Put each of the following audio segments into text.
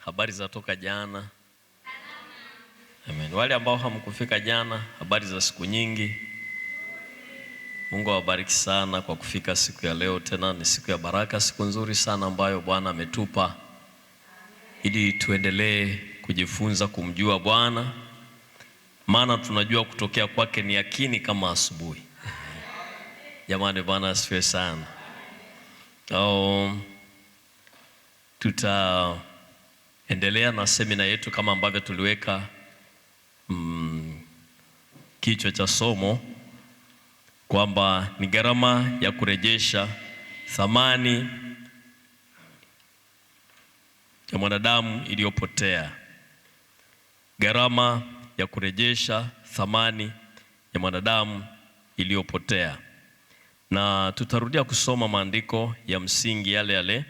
Habari za toka jana. Amen. Wale ambao hamkufika jana, habari za siku nyingi. Mungu awabariki sana kwa kufika siku ya leo. Tena ni siku ya baraka, siku nzuri sana ambayo Bwana ametupa ili tuendelee kujifunza kumjua Bwana, maana tunajua kutokea kwake ni yakini kama asubuhi. Jamani, Bwana asifiwe sana. Tutaendelea na semina yetu kama ambavyo tuliweka kichwa cha somo kwamba ni gharama ya kurejesha thamani ya mwanadamu iliyopotea. Gharama ya kurejesha thamani ya mwanadamu iliyopotea. Na tutarudia kusoma maandiko ya msingi yale yale.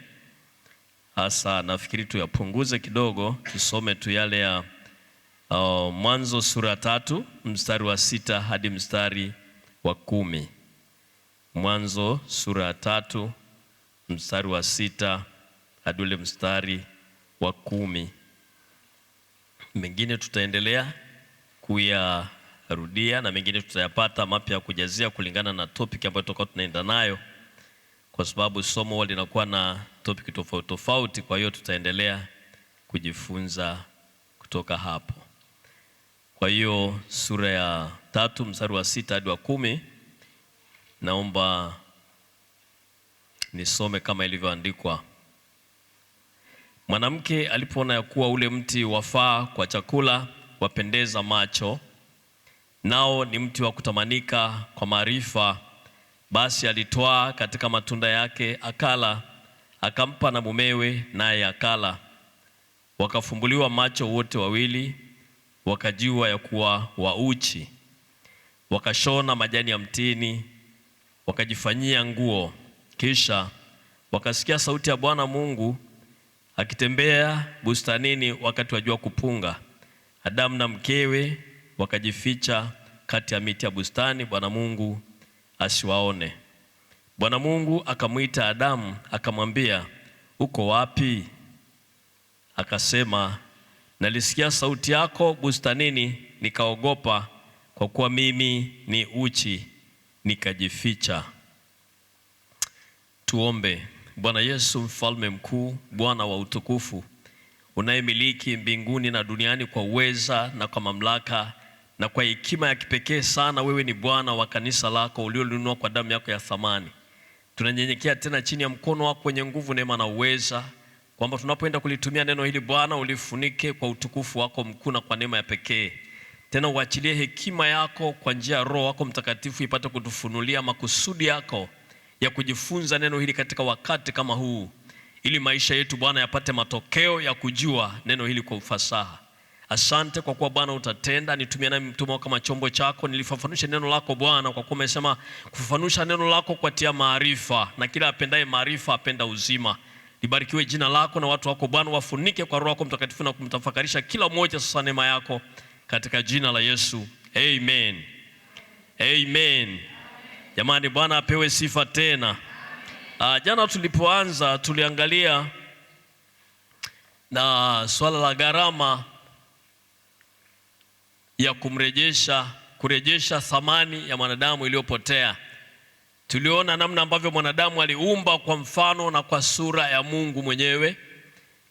Hasa nafikiri tuyapunguze kidogo, tusome tu yale ya Mwanzo sura 3 mstari wa 6 hadi mstari wa 10. Mwanzo sura 3 mstari wa 6 hadi ule mstari wa 10. Mengine tutaendelea kuyarudia na mengine tutayapata mapya kujazia kulingana na topic ambayo tutakuwa tunaenda nayo, kwa sababu somo linakuwa na topic tofauti tofauti. Kwa hiyo tutaendelea kujifunza kutoka hapo. Kwa hiyo sura ya 3 mstari wa 6 hadi wa 10, naomba nisome kama ilivyoandikwa. Mwanamke alipoona ya kuwa ule mti wafaa kwa chakula, wapendeza macho, nao ni mti wa kutamanika kwa maarifa, basi alitwaa katika matunda yake akala, akampa na mumewe, naye akala. Wakafumbuliwa macho wote wawili, wakajua ya kuwa wauchi. Wakashona majani ya mtini, wakajifanyia nguo. Kisha wakasikia sauti ya Bwana Mungu akitembea bustanini wakati wa jua kupunga. Adamu na mkewe wakajificha kati ya miti ya bustani, Bwana Mungu asiwaone. Bwana Mungu akamwita Adamu akamwambia, uko wapi? Akasema, nalisikia sauti yako bustanini, nikaogopa, kwa kuwa mimi ni uchi, nikajificha. Tuombe. Bwana Yesu, mfalme mkuu, Bwana wa utukufu, unayemiliki mbinguni na duniani kwa uweza na kwa mamlaka na kwa hekima ya kipekee sana, wewe ni Bwana wa kanisa lako uliolinunua kwa damu yako ya thamani. Tunanyenyekea tena chini ya mkono wako wenye nguvu, neema na uweza, kwamba tunapoenda kulitumia neno hili Bwana, ulifunike kwa utukufu wako mkuu na kwa neema ya pekee. Tena uachilie hekima yako kwa njia ya Roho wako Mtakatifu ipate kutufunulia makusudi yako ya kujifunza neno hili katika wakati kama huu, ili maisha yetu Bwana yapate matokeo ya kujua neno hili kwa ufasaha. Asante kwa kuwa Bwana utatenda. Nitumie nami mtumwa kama chombo chako, nilifafanushe neno lako Bwana, kwa kuwa umesema kufafanusha neno lako kwa tia maarifa, na kila apendaye maarifa apenda uzima. Libarikiwe jina lako na watu wako Bwana, wafunike kwa Roho wako Mtakatifu na kumtafakarisha kila mmoja sasa neema yako, katika jina la Yesu. Amen. Amen. Jamani, Bwana apewe sifa tena. Jana tulipoanza tuliangalia na swala la gharama ya kurejesha thamani ya mwanadamu iliyopotea. Tuliona namna ambavyo mwanadamu aliumba kwa mfano na kwa sura ya Mungu mwenyewe,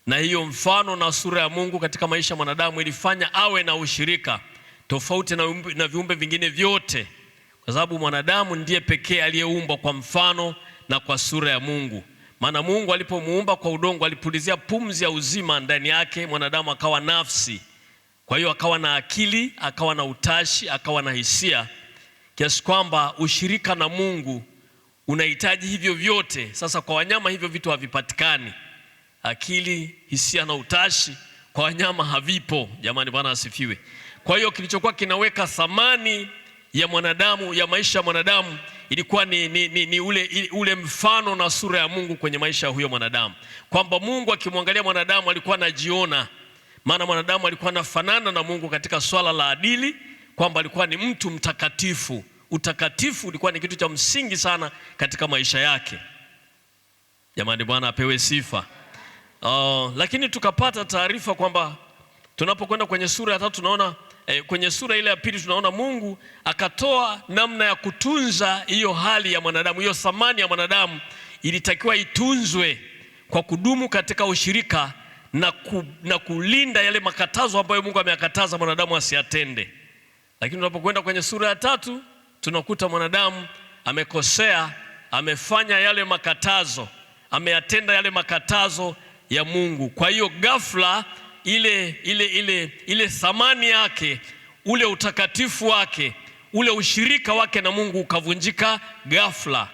na hiyo mfano na sura ya Mungu katika maisha ya mwanadamu ilifanya awe na ushirika tofauti na viumbe vingine vyote, kwa sababu mwanadamu ndiye pekee aliyeumbwa kwa mfano na kwa sura ya Mungu. Maana Mungu alipomuumba kwa udongo alipulizia pumzi ya uzima ndani yake, mwanadamu akawa nafsi. Kwa hiyo akawa na akili, akawa na utashi, akawa na hisia, kiasi kwamba ushirika na Mungu unahitaji hivyo vyote. Sasa kwa wanyama hivyo vitu havipatikani. Akili, hisia na utashi kwa wanyama havipo. Jamani, Bwana asifiwe. Kwa hiyo kilichokuwa kinaweka thamani ya mwanadamu, ya maisha ya mwanadamu, ilikuwa ni ule mfano na sura ya Mungu kwenye maisha ya huyo mwanadamu. Kwamba Mungu akimwangalia mwanadamu alikuwa anajiona, maana mwanadamu alikuwa anafanana na Mungu katika swala la adili, kwamba alikuwa ni mtu mtakatifu. Utakatifu ulikuwa ni kitu cha msingi sana katika maisha yake. Jamani, Bwana apewe sifa. Lakini tukapata taarifa kwamba tunapokwenda kwenye sura ya 3 tunaona kwenye sura ile ya 2 tunaona Mungu akatoa namna ya kutunza hiyo hali ya mwanadamu, hiyo thamani ya mwanadamu ilitakiwa itunzwe kwa kudumu katika ushirika na kulinda yale makatazo ambayo Mungu ameyakataza mwanadamu asiyatende. Lakini tunapokwenda kwenye sura ya 3 tunakuta mwanadamu amekosea, amefanya yale makatazo, ameyatenda yale makatazo ya Mungu. Kwa hiyo ghafla ile thamani yake, ule utakatifu wake, ule ushirika wake na Mungu ukavunjika ghafla.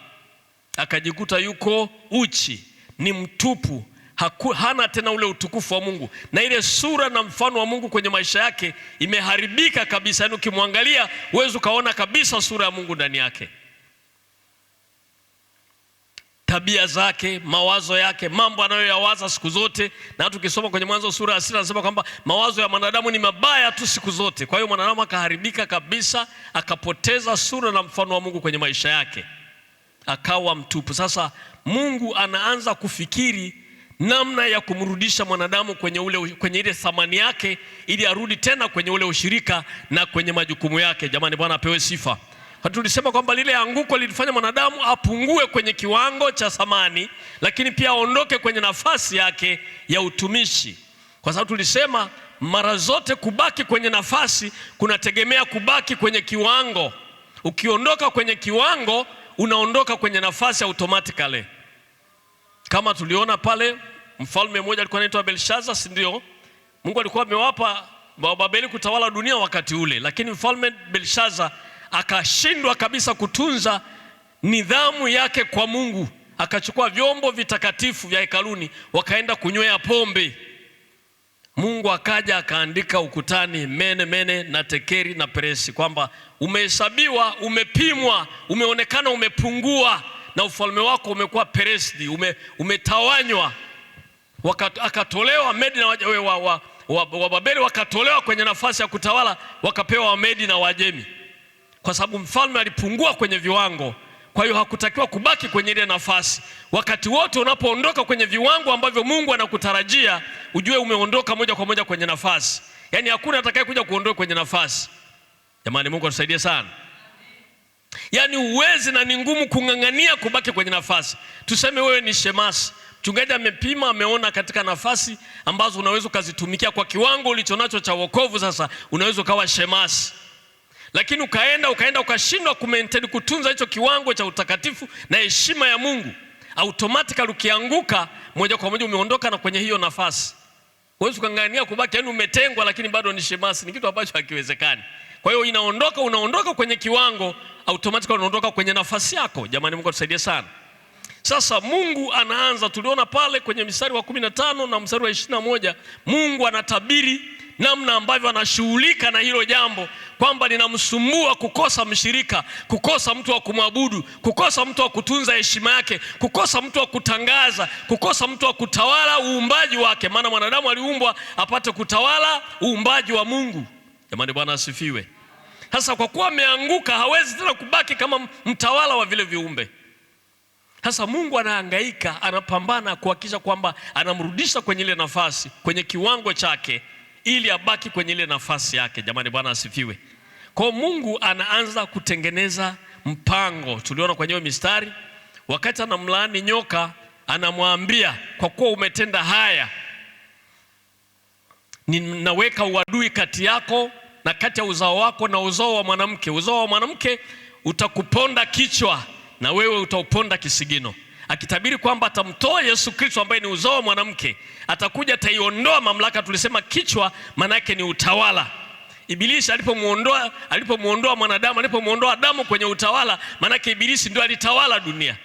Akajikuta yuko uchi, ni mtupu, hana tena ule utukufu wa Mungu, na ile sura na mfano wa Mungu kwenye maisha yake imeharibika kabisa. Yaani ukimwangalia huwezi ukaona kabisa sura ya Mungu ndani yake. Tabia zake, mawazo yake, mambo anayoyawaza siku zote. Na tukisoma kwenye Mwanzo sura ya 6 anasema kwamba mawazo ya mwanadamu ni mabaya tu siku zote. Kwa hiyo mwanadamu akaharibika kabisa, akapoteza sura na mfano wa Mungu kwenye maisha yake, akawa mtupu. Sasa Mungu anaanza kufikiri namna ya kumrudisha mwanadamu kwenye ile thamani yake, ili arudi tena kwenye ule ushirika na kwenye majukumu yake. Jamani, Bwana apewe sifa. Tulisema kwamba lile anguko lilifanya mwanadamu apungue kwenye kiwango cha thamani, lakini pia aondoke kwenye nafasi yake ya utumishi. Kwa sababu tulisema mara zote kubaki kwenye nafasi kunategemea kubaki kwenye kiwango. Ukiondoka kwenye kiwango, unaondoka kwenye nafasi automatically. Kama tuliona pale, mfalme mmoja alikuwa anaitwa Belshaza, si ndio? Mungu alikuwa amewapa Babeli kutawala dunia wakati ule, lakini mfalme Belshaza akashindwa kabisa kutunza nidhamu yake kwa Mungu. Akachukua vyombo vitakatifu vya hekaluni, wakaenda kunywea pombe. Mungu akaja akaandika ukutani mene na tekeri na peresi kwamba umehesabiwa, umepimwa, umeonekana umepungua, na ufalme wako umekuwa peresdi, umetawanywa. Akatolewa Medi na wa Babeli, wakatolewa kwenye nafasi ya kutawala, wakapewa Wamedi na Wajemi, kwa sababu mfalme alipungua kwenye viwango. Kwa hiyo hakutakiwa kubaki kwenye ile nafasi. Wakati wote unapoondoka kwenye viwango ambavyo Mungu anakutarajia, ujue umeondoka moja kwa moja kwenye nafasi. Yaani hakuna atakaye kuja kuondoka kwenye nafasi. Jamani, Mungu atusaidie sana. Yaani uwezi na ni ngumu kung'ang'ania kubaki kwenye nafasi. Tuseme wewe ni shemasi, mchungaji amepima, ameona katika nafasi ambazo unaweza ukazitumikia kwa kiwango ulichonacho cha wokovu, sasa unaweza ukawa shemasi. Lakini ukaenda ukashindwa kumaintain, kutunza hicho kiwango cha utakatifu na heshima ya Mungu, automatically ukianguka moja kwa moja umeondoka na kwenye hiyo nafasi. Huwezi kung'ang'ania kubaki, yaani umetengwa lakini bado ni shemasi, ni kitu ambacho hakiwezekani. Kwa hiyo unaondoka kwenye kiwango, automatically unaondoka kwenye nafasi yako. Jamani, Mungu atusaidie sana. Sasa Mungu anaanza, tuliona pale kwenye mstari wa 15 na mstari wa 21, Mungu anatabiri namna ambavyo anashughulika na hilo jambo, kwamba linamsumbua kukosa mshirika, kukosa mtu wa kumwabudu, kukosa mtu wa kutunza heshima yake, kukosa mtu wa kutangaza, kukosa mtu wa kutawala uumbaji wake. Maana mwanadamu aliumbwa apate kutawala uumbaji wa Mungu. Jamani, Bwana asifiwe. Sasa kwa kuwa ameanguka, hawezi tena kubaki kama mtawala wa vile viumbe. Sasa Mungu anahangaika, anapambana kuhakikisha kwamba anamrudisha kwenye ile nafasi, kwenye kiwango chake, ili abaki kwenye ile nafasi yake. Jamani, Bwana asifiwe. Kwa Mungu anaanza kutengeneza mpango. Tuliona kwenye mistari, wakati anamlaani nyoka, anamwambia kwa kuwa umetenda haya, ninaweka uadui kati yako na kati ya uzao wako na uzao wa mwanamke. Uzao wa mwanamke utakuponda kichwa na wewe utauponda kisigino. Akitabiri kwamba atamtoa Yesu Kristo ambaye ni uzao wa mwanamke, atakuja ataiondoa mamlaka. Tulisema kichwa maana yake ni utawala. Ibilisi alipomuondoa mwanadamu, alipomuondoa Adamu kwenye utawala, maana yake Ibilisi ndio alitawala dunia.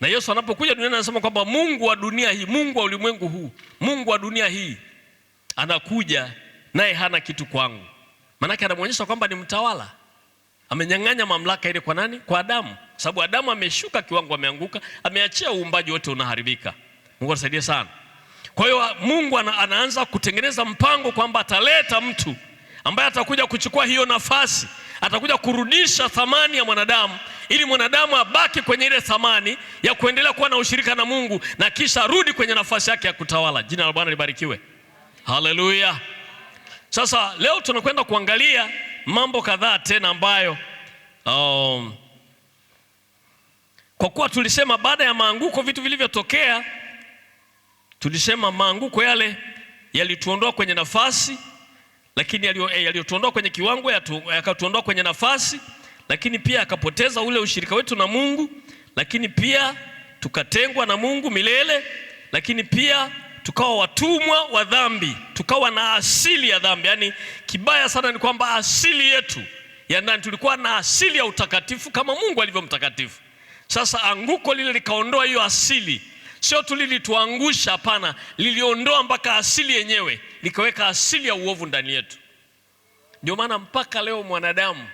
Na Yesu anapokuja duniani anasema kwamba Mungu wa dunia hii, Mungu wa ulimwengu huu, Mungu wa dunia hii anakuja naye hana kitu kwangu. Maana yake anamuonyesha kwamba ni mtawala. Amenyang'anya mamlaka ile kwa nani? Kwa Adamu. Sababu Adamu ameshuka kiwango, ameanguka, ameachia uumbaji wote unaharibika. Mungu atusaidie sana. Kwa hiyo Mungu anaanza kutengeneza mpango kwamba ataleta mtu ambaye atakuja kuchukua hiyo nafasi, atakuja kurudisha thamani ya mwanadamu ili mwanadamu abaki kwenye ile thamani ya kuendelea kuwa na ushirika na Mungu na kisha arudi kwenye nafasi yake ya kutawala. Jina la Bwana libarikiwe. Haleluya. Sasa leo tunakwenda kuangalia mambo kadhaa tena ambayo kwa kuwa tulisema baada ya maanguko vitu vilivyotokea, tulisema maanguko yale yalituondoa kwenye nafasi, lakini yalituondoa kwenye kiwango, yakatuondoa kwenye nafasi, lakini pia akapoteza ule ushirika wetu na Mungu, lakini pia tukatengwa na Mungu milele, lakini pia tukawa watumwa wa dhambi, tukawa na asili ya dhambi. Yani kibaya sana ni kwamba asili yetu ya ndani, tulikuwa na asili ya utakatifu kama Mungu alivyo mtakatifu. Sasa anguko lile likaondoa hiyo asili. Sio tu lilituangusha, hapana, liliondoa mpaka asili yenyewe, likaweka asili ya uovu ndani yetu. Ndio maana mpaka leo mwanadamu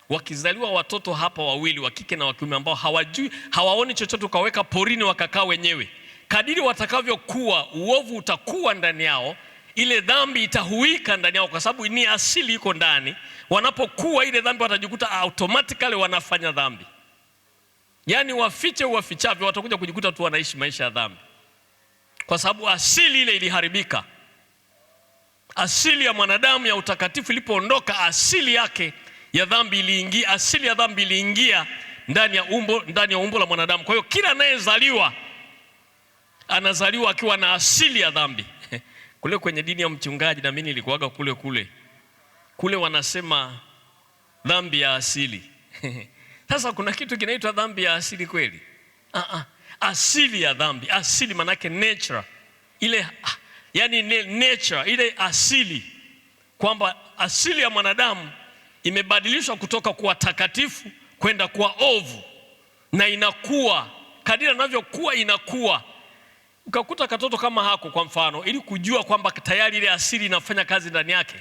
wakizaliwa watoto hapa wawili, wa kike na wa kiume, ambao hawajui, hawaoni chochote, ukaweka porini wakakaa wenyewe, kadiri watakavyokuwa uovu utakuwa ndani yao, ile dhambi itahuika ndani yao, kwa sababu ni asili iko ndani. Wanapokuwa ile dhambi watajikuta automatically wanafanya dhambi. Yani wafiche uwafichavyo, watakuja kujikuta tu wanaishi maisha ya dhambi, kwa sababu asili ile iliharibika. Asili ya mwanadamu ya utakatifu ilipoondoka, asili yake ya dhambi iliingia, asili ya dhambi iliingia ndani ya umbo la mwanadamu. Kwa hiyo kila anayezaliwa anazaliwa akiwa na asili ya dhambi. Kule kwenye dini ya mchungaji, na mimi nilikuwaga kule wanasema dhambi ya asili. Sasa kuna kitu kinaitwa dhambi ya asili kweli? Asili ya dhambi, asili manake nature ile, yani nature ile asili, kwamba asili ya mwanadamu imebadilishwa kutoka kuwa takatifu kwenda kuwa ovu, na inakuwa kadiri anavyokuwa inakuwa. Ukakuta katoto kama hako kwa mfano, ili kujua kwamba tayari ile asili inafanya kazi ndani yake,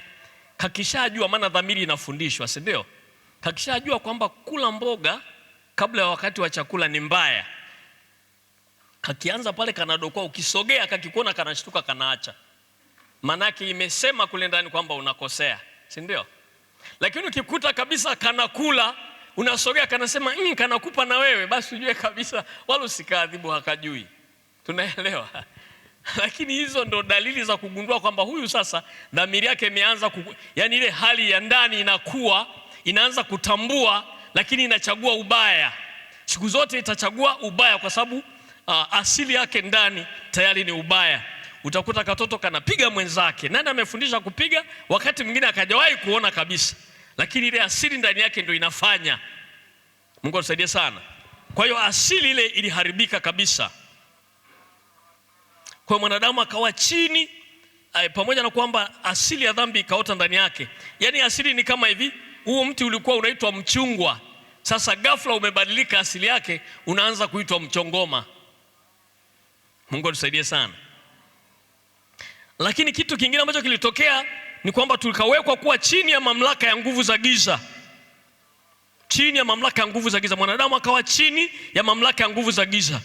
kakishajua, maana dhamiri inafundishwa, si ndio? Kakishajua kwamba kula mboga kabla ya wakati wa chakula ni mbaya, kakianza pale kanadokoa, ukisogea kakikuona kanashtuka, kanaacha. Manake imesema kule ndani kwamba unakosea, si ndio? Lakini ukikuta kabisa kanakula, unasogea, kanasema kanakupa na wewe, basi ujue kabisa wala usikaadhibu, hakajui. Tunaelewa? Lakini hizo ndo dalili za kugundua kwamba huyu sasa dhamiri yake imeanza yani ile hali ya ndani inakuwa, inaanza kutambua, lakini inachagua ubaya. Siku zote itachagua ubaya, kwa sababu asili yake ndani tayari ni ubaya. Utakuta katoto kanapiga mwenzake. Nani amefundisha kupiga? Wakati mwingine akajawahi kuona kabisa, lakini ile asili ndani yake ndio inafanya. Mungu atusaidie sana. Kwa hiyo asili ile iliharibika kabisa. Kwa mwanadamu akawa chini, pamoja na kwamba asili ya dhambi ikaota ndani yake. Yani asili ni kama hivi, huu mti ulikuwa unaitwa mchungwa, sasa ghafla umebadilika asili yake, unaanza kuitwa mchongoma. Mungu atusaidie sana. Lakini kitu kingine ambacho kilitokea ni kwamba tulikawekwa kuwa chini ya mamlaka ya nguvu za giza. Chini ya mamlaka ya nguvu za giza, mwanadamu akawa chini ya mamlaka ya nguvu za giza.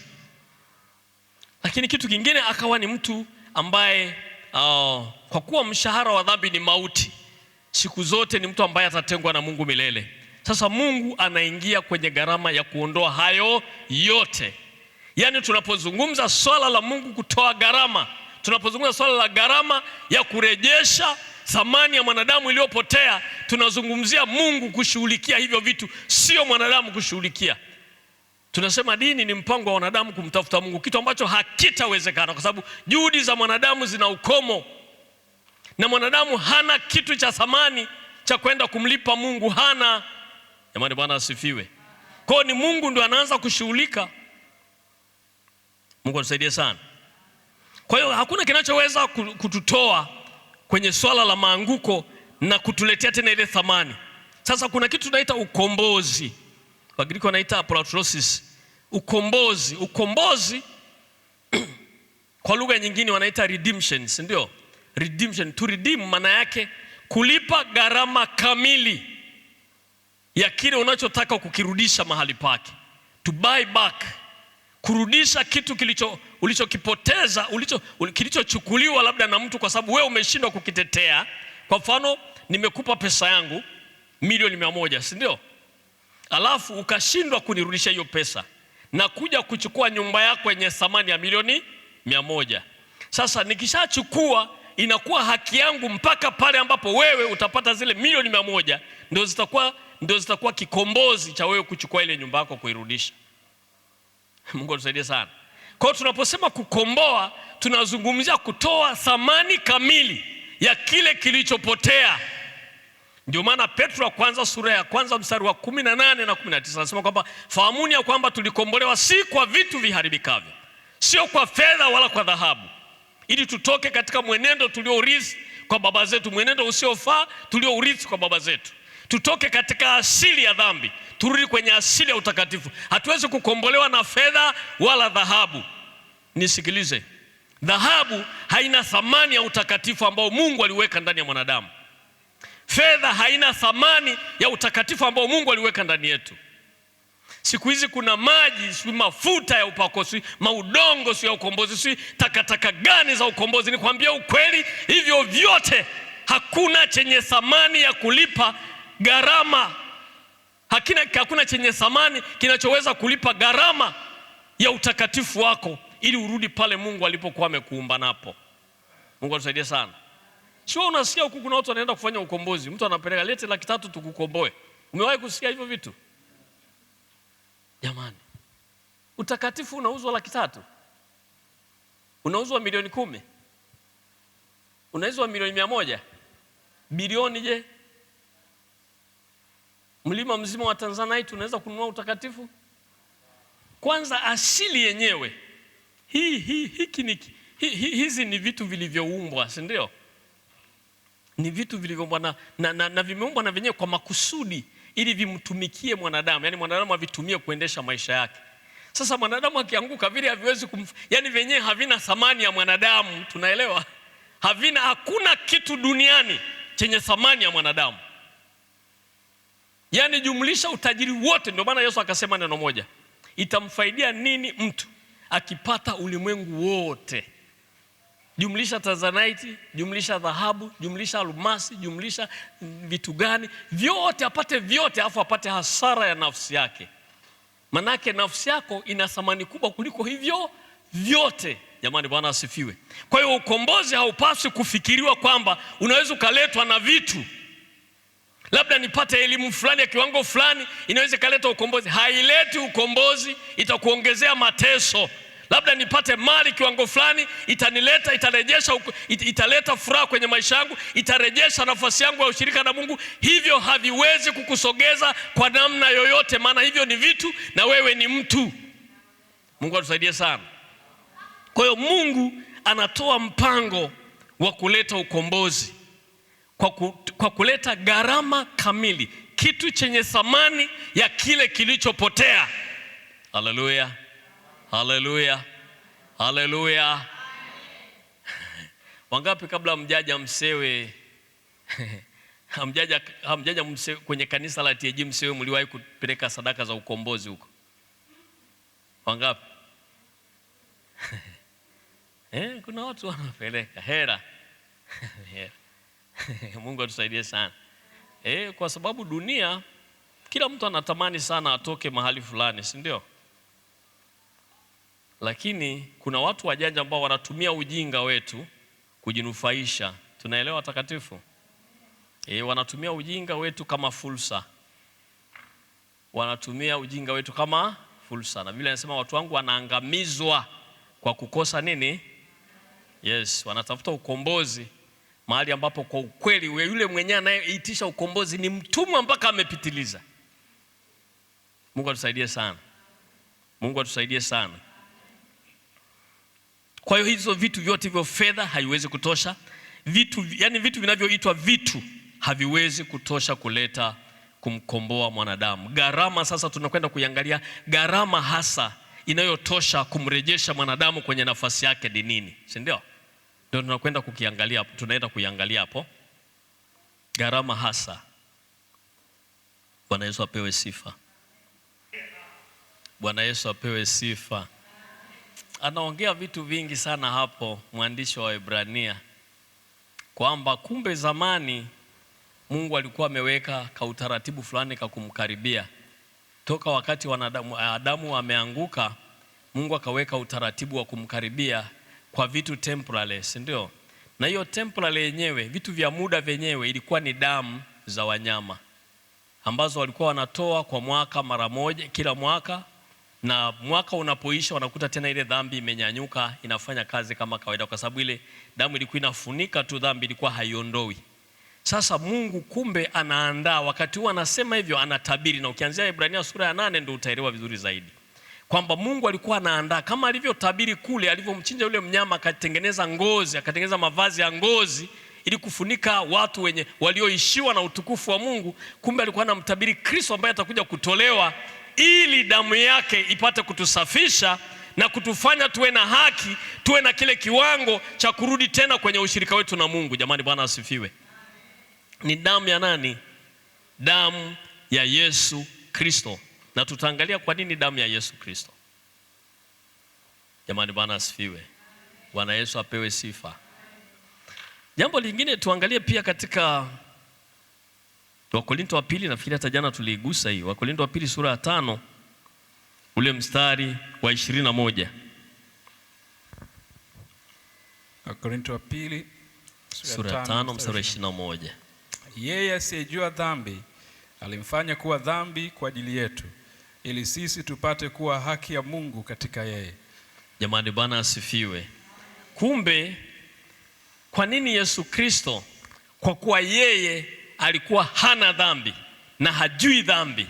Lakini kitu kingine, akawa ni mtu ambaye kwa kuwa mshahara wa dhambi ni mauti, siku zote ni mtu ambaye atatengwa na Mungu milele. Sasa Mungu anaingia kwenye gharama ya kuondoa hayo yote. Yani tunapozungumza swala la Mungu kutoa gharama, tunapozungumza swala la gharama ya kurejesha thamani ya mwanadamu iliyopotea, tunazungumzia Mungu kushughulikia hivyo vitu, sio mwanadamu kushughulikia. Tunasema dini ni mpango wa wanadamu kumtafuta Mungu, kitu ambacho hakitawezekana, kwa sababu juhudi za mwanadamu zina ukomo, na mwanadamu hana kitu cha thamani cha kwenda kumlipa Mungu, hana. Jamani, Bwana asifiwe. Kwa hiyo ni Mungu ndio anaanza kushughulika. Mungu atusaidie sana. Kwa hiyo hakuna kinachoweza kututoa kwenye swala la maanguko na kutuletea tena ile thamani. Sasa kuna kitu tunaita ukombozi. Wagiriki wanaita apolutrosis. Ukombozi. Ukombozi kwa lugha nyingine wanaita redemption, si ndio? Redemption, to redeem maana yake kulipa gharama kamili ya kile unachotaka kukirudisha mahali pake. To buy back, kurudisha kitu ulichokipoteza, kilichochukuliwa labda na mtu kwa sababu wewe umeshindwa kukitetea. Kwa mfano, nimekupa pesa yangu milioni 100, si ndio? alafu ukashindwa kunirudisha hiyo pesa na kuja kuchukua nyumba yako yenye thamani ya milioni 100. Sasa nikishachukua inakuwa haki yangu mpaka pale ambapo wewe utapata zile milioni 100, ndio zitakuwa kikombozi cha wewe kuchukua ile nyumba yako kuirudisha. Mungu atusaidie sana. Kwa hiyo tunaposema kukomboa, tunazungumzia kutoa thamani kamili ya kile kilichopotea. Ndio maana Petro wa kwanza sura ya kwanza mstari wa 18 na 19 anasema kwamba fahamuni ya kwamba tulikombolewa si kwa vitu viharibikavyo, sio kwa fedha wala kwa dhahabu, ili tutoke katika mwenendo tuliourithi kwa baba zetu, mwenendo usiofaa tuliourithi kwa baba zetu. Tutoke katika asili ya dhambi, turudi kwenye asili ya utakatifu. Hatuwezi kukombolewa na fedha wala dhahabu. Nisikilize, dhahabu haina thamani ya utakatifu ambao Mungu aliweka ndani ya mwanadamu. Fedha haina thamani ya utakatifu ambao Mungu aliweka ndani yetu. Siku hizi kuna maji, si mafuta ya upako, si maudongo, si ya ukombozi, si takataka gani za ukombozi. Nikwambia ukweli, hivyo vyote hakuna chenye thamani ya kulipa gharama. Hakuna chenye thamani kinachoweza kulipa gharama ya utakatifu wako ili urudi pale Mungu alipokuwa amekuumba napo. Mungu atusaidie sana. Sio unasikia huku kuna watu wanaenda kufanya ukombozi, mtu anapeleka lete 300,000 tukukomboe. Umewahi kusikia hivyo vitu? Jamani, utakatifu unauzwa 300,000. Unauzwa milioni 10. Unauzwa milioni 100. Bilioni je? Mlima mzima wa Tanzanite unaweza kununua utakatifu? Kwanza asili yenyewe. Hizi ni vitu vilivyoumbwa, si ndio? Ni vitu vilivyoumbwa na vimeumbwa na vyenyewe kwa makusudi ili vimtumikie mwanadamu, yani mwanadamu avitumie kuendesha maisha yake. Sasa mwanadamu akianguka vile haviwezi yani vyenyewe havina thamani ya mwanadamu, tunaelewa? Hakuna kitu duniani chenye thamani ya mwanadamu. Yani jumlisha utajiri wote. Ndio maana Yesu akasema neno moja, itamfaidia nini mtu akipata ulimwengu wote? Jumlisha Tanzanite, jumlisha dhahabu, jumlisha almasi, jumlisha vitu gani, vyote apate vyote, afu apate hasara ya nafsi yake. Manake nafsi yako ina thamani kubwa kuliko hivyo vyote. Jamani, Bwana asifiwe. Kwa hiyo ukombozi haupaswi kufikiriwa kwamba unaweza ukaletwa na vitu. Labda nipate elimu fulani ya kiwango fulani inaweza kaleta ukombozi. Haileti ukombozi, itakuongezea mateso. Labda nipate mali kiwango fulani italeta furaha kwenye maisha yangu, itarejesha nafasi yangu ya ushirika na Mungu. Hivyo haviwezi kukusogeza kwa namna yoyote, maana hivyo ni vitu na wewe ni mtu. Mungu atusaidie sana. Kwa hiyo Mungu anatoa mpango wa kuleta ukombozi kwa kuleta gharama kamili, kitu chenye thamani ya kile kilichopotea. Haleluya. Haleluya. Haleluya. Wangapi kabla mjaja Msewe hamjaja Msewe kwenye kanisa la TAG Msewe mliwahi kupeleka sadaka za ukombozi huko? Wangapi? Kuna watu wanapeleka hera. Mungu atusaidie sana. Kwa sababu dunia kila mtu anatamani sana atoke mahali fulani, si ndio? Lakini kuna watu wajanja ambao wanatumia ujinga wetu kujinufaisha. Tunaelewa watakatifu? Wanatumia ujinga wetu kama fursa. Wanatumia ujinga wetu kama fursa. Na vile anasema watu wangu wanaangamizwa kwa kukosa nini? Yes, wanatafuta ukombozi mahali ambapo kwa ukweli yule mwenyewe anayeitisha ukombozi ni mtumwa mpaka amepitiliza. Mungu atusaidie sana. Mungu atusaidie sana. Kwa hiyo hizo vitu vyote hivyo, fedha haiwezi kutosha. Vitu vinavyoitwa vitu haviwezi kutosha kumkomboa mwanadamu. Gharama, sasa tunakwenda kuiangalia gharama hasa inayotosha kumrejesha mwanadamu kwenye nafasi yake ni nini, si ndio? Ndio tunakwenda kukiangalia, tunaenda kuiangalia hapo gharama hasa. Bwana Yesu apewe sifa. Bwana Yesu apewe sifa. Anaongea vitu vingi sana hapo mwandishi wa Waebrania, kwamba kumbe zamani Mungu alikuwa ameweka kautaratibu fulani kumkaribia toka wakati Adamu ameanguka, Mungu akaweka utaratibu wa kumkaribia kwa vitu temporary, si ndio? Na hiyo temporary yenyewe, vitu vya muda vyenyewe, ilikuwa ni damu za wanyama ambazo walikuwa wanatoa kwa mwaka mara moja kila mwaka, na mwaka unapoisha wanakuta tena ile dhambi imenyanyuka, inafanya kazi kama kawaida, kwa sababu ile damu ilikuwa inafunika tu dhambi, ilikuwa haiondoi. Sasa Mungu kumbe anaandaa, wakati huo anasema hivyo, anatabiri, na ukianzia Ibrania sura ya 8 ndio utaelewa vizuri zaidi kwamba Mungu alikuwa anaandaa kama alivyotabiri kule, alivyomchinja yule mnyama, akatengeneza ngozi, akatengeneza mavazi ya ngozi ili kufunika watu wenye walioishiwa na utukufu wa Mungu. Kumbe alikuwa anamtabiri Kristo ambaye atakuja kutolewa ili damu yake ipate kutusafisha na kutufanya tuwe na haki, tuwe na kile kiwango cha kurudi tena kwenye ushirika wetu na Mungu. Jamani, Bwana asifiwe. Ni damu ya nani? Damu ya Yesu Kristo. Na tutaangalia kwa nini damu ya Yesu Kristo. Jamani, Bwana asifiwe. Bwana Yesu apewe sifa. Jambo lingine tuangalie pia katika Wakorintho wa pili, nafikiri hata jana tuliigusa hii. Wakorintho wa pili sura ya 5 ule mstari wa 21. Wakorintho wa pili sura ya 5 mstari wa 21. Yeye asiyejua dhambi alimfanya kuwa dhambi kwa ajili yetu, ili sisi tupate kuwa haki ya Mungu katika yeye. Jamani, Bwana asifiwe. Kumbe kwa nini Yesu Kristo? Kwa kuwa yeye alikuwa hana dhambi na hajui dhambi.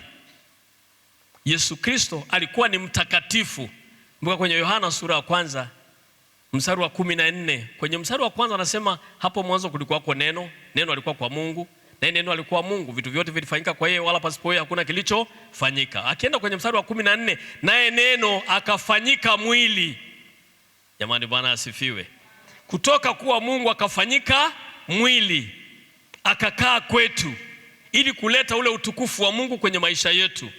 Yesu Kristo alikuwa ni mtakatifu. Mbuka kwenye Yohana sura ya 1 mstari wa 14. Kwenye mstari wa 1 anasema hapo mwanzo kulikuwako neno, neno alikuwa kwa Mungu, na neno alikuwa Mungu. Vitu vyote vilifanyika kwa yeye, wala pasipo yeye hakuna kilichofanyika. Akienda kwenye mstari wa 14, naye neno akafanyika mwili. Jamani, Bwana asifiwe. Kutoka kuwa Mungu akafanyika mwili, akakaa kwetu ili kuleta ule utukufu wa Mungu kwenye maisha yetu.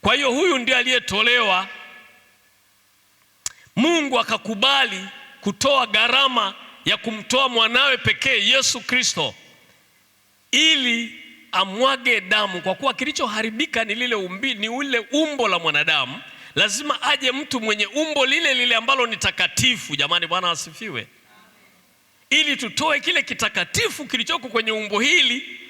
Kwa hiyo huyu ndiye aliyetolewa. Mungu akakubali kutoa gharama ya kumtoa mwanawe pekee Yesu Kristo ili amwage damu, kwa kuwa kilichoharibika ni ni ule umbo la mwanadamu. Lazima aje mtu mwenye umbo lile lile ambalo ni takatifu. Jamani, Bwana asifiwe. Ili tutoe kile kitakatifu kilichoko kwenye umbo hili,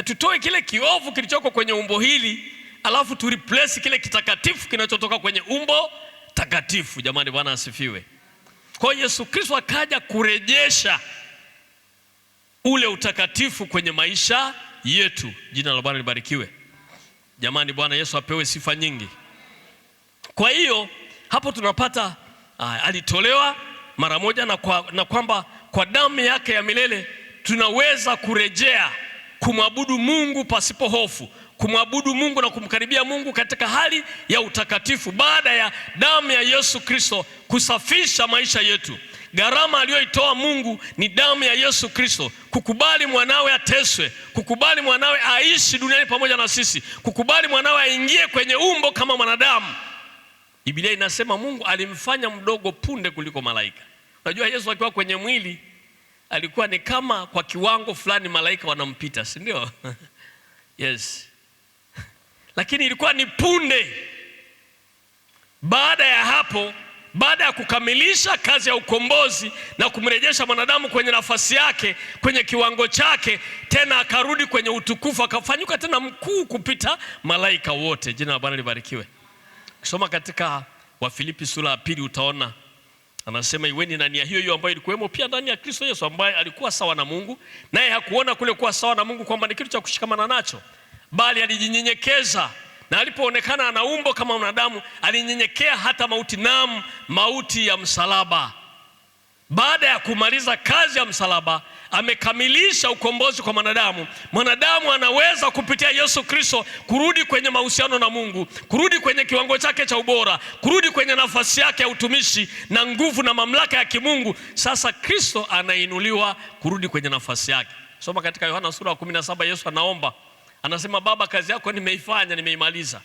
tutoe kile kiovu kilichoko kwenye umbo hili, alafu tu replace kile kitakatifu kinachotoka kwenye umbo takatifu. Jamani, Bwana asifiwe. Kwa Yesu Kristo akaja kurejesha ule utakatifu kwenye maisha yetu. Jina la Bwana libarikiwe. Jamani, Bwana Yesu apewe sifa nyingi. Kwa hiyo hapo tunapata alitolewa mara moja, na kwamba kwa damu yake ya milele tunaweza kurejea kumwabudu Mungu pasipo hofu, kumwabudu Mungu na kumkaribia Mungu katika hali ya utakatifu, baada ya damu ya Yesu Kristo kusafisha maisha yetu. Gharama aliyoitoa Mungu ni damu ya Yesu Kristo, kukubali mwanawe ateswe, kukubali mwanawe aishi duniani pamoja na sisi, kukubali mwanawe aingie kwenye umbo kama mwanadamu. Biblia inasema Mungu alimfanya mdogo punde kuliko malaika. Unajua Yesu akiwa kwenye mwili alikuwa ni kama kwa kiwango fulani malaika wanampita, si ndio? Yes. Lakini ilikuwa ni punde. Baada ya hapo, baada ya kukamilisha kazi ya ukombozi na kumrejesha mwanadamu kwenye nafasi yake, kwenye kiwango chake, tena akarudi kwenye utukufu, akafanyuka tena mkuu kupita malaika wote. Jina la Bwana libarikiwe. Ukisoma katika Wafilipi sura ya 2 utaona anasema iweni na nia hiyo hiyo ambayo ilikuwemo pia ndani ya Kristo Yesu, ambaye alikuwa sawa na Mungu, naye hakuona kule kuwa sawa na Mungu kwamba ni kitu cha kushikamana nacho, bali alijinyenyekeza, na alipoonekana ana umbo kama mwanadamu, alinyenyekea hata mauti, naam, mauti ya msalaba. Baada ya kumaliza kazi ya msalaba, amekamilisha ukombozi kwa mwanadamu. Mwanadamu anaweza kupitia Yesu Kristo kurudi kwenye mahusiano na Mungu, kurudi kwenye kiwango chake cha ubora, kurudi kwenye nafasi yake ya utumishi na nguvu na mamlaka ya kimungu. Sasa Kristo anainuliwa kurudi kwenye nafasi yake. Soma katika Yohana sura ya 17, Yesu anaomba, anasema, Baba, kazi yako nimeifanya, nimeimaliza.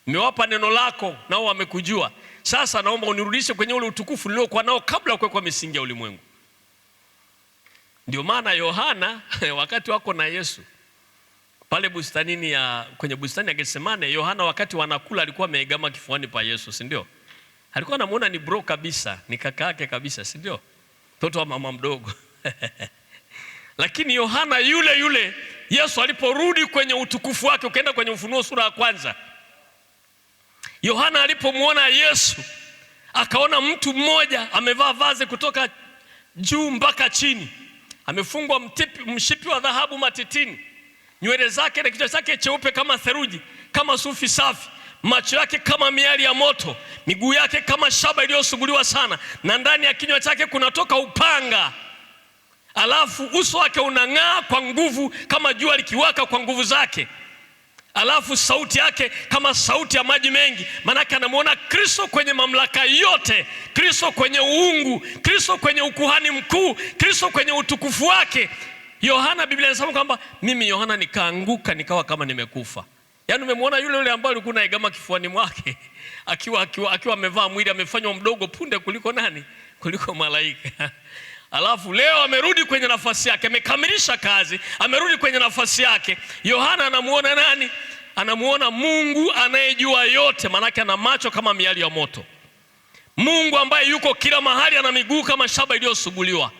Nimewapa neno lako nao wamekujua. Sasa naomba unirudishe kwenye ule utukufu niliokuwa nao kabla ya kuwekwa misingi ya ulimwengu. Ndio maana Yohana wakati wako na Yesu Pale kwenye bustani ya Getsemane, Yohana wakati wanakula alikuwa ameegama kifuani pa Yesu, si ndio? Alikuwa anamuona ni bro kabisa, ni kaka yake kabisa, si ndio? Mtoto wa mama mdogo. Lakini Yohana yule Yesu aliporudi kwenye utukufu wake, ukaenda kwenye Ufunuo sura ya 1. Yohana alipomuona Yesu, akaona mtu mmoja amevaa vazi kutoka juu mpaka chini, amefungwa mshipi wa dhahabu matitini, nywele zake na kichwa chake cheupe kama theluji, kama sufi safi, macho yake kama miali ya moto, miguu yake kama shaba iliyosuguliwa sana, na ndani ya kinywa chake kunatoka upanga. Alafu uso wake unang'aa kwa nguvu kama jua likiwaka kwa nguvu zake. Alafu sauti yake kama sauti ya maji mengi. Maanake anamuona Kristo kwenye mamlaka yote, Kristo kwenye uungu, Kristo kwenye ukuhani mkuu, Kristo kwenye utukufu wake. Yohana, Biblia inasema kwamba mimi Yohana nikaanguka nikawa kama nimekufa. Yaani umemwona yule ambaye alikuwa anaegama kifuani mwake akiwa amevaa mwili, amefanywa mdogo punde kuliko nani? Kuliko malaika. Alafu leo amerudi kwenye nafasi yake, amekamilisha kazi, amerudi kwenye nafasi yake. Yohana anamuona nani? Anamuona Mungu anayejua yote, manake ana macho kama miali ya moto. Mungu ambaye yuko kila mahali, ana miguu kama shaba iliyosuguliwa.